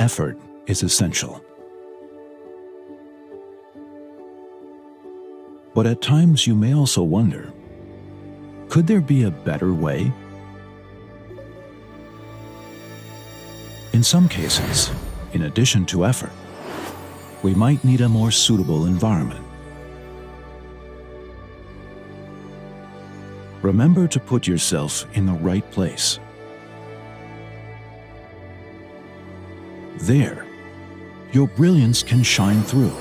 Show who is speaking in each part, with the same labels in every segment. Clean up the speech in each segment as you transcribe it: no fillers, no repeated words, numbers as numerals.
Speaker 1: effort is essential. But at times you may also wonder, could there be a better way? In some cases, in addition to effort, we might need a more suitable environment. Remember to put yourself in the right place. There, your brilliance can shine through.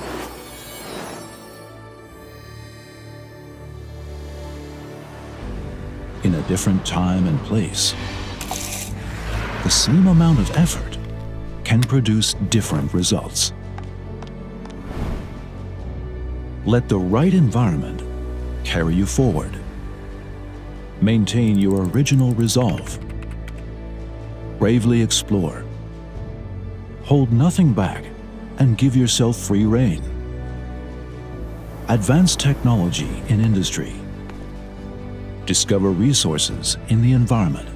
Speaker 1: In a different time and place, the same amount of effort can produce different results. Let the right environment carry you forward. Maintain your original resolve. Bravely explore. Hold nothing back and give yourself free rein. Advance technology in industry. Discover resources in the environment.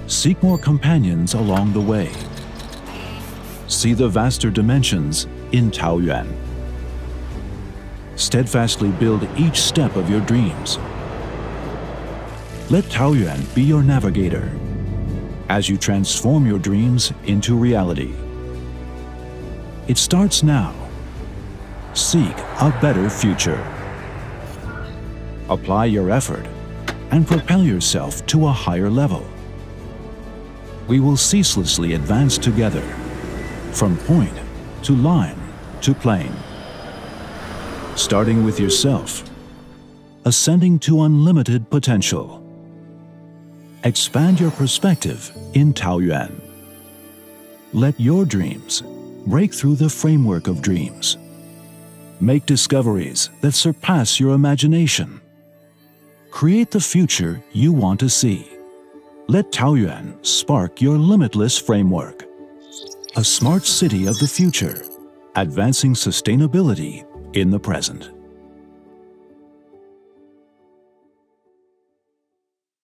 Speaker 1: Seek more companions along the way. See the vaster dimensions in Taoyuan. Steadfastly build each step of your dreams. Let Taoyuan be your navigator as you transform your dreams into reality. It starts now. Seek a better future. Apply your effort and propel yourself to a higher level. We will ceaselessly advance together, from point to line to plane. Starting with yourself, ascending to unlimited potential. Expand your perspective in Taoyuan. Let your dreams break through the framework of dreams. Make discoveries that surpass your imagination. Create the future you want to see. Let Taoyuan spark your limitless framework. A smart city of the future, advancing sustainability in the present.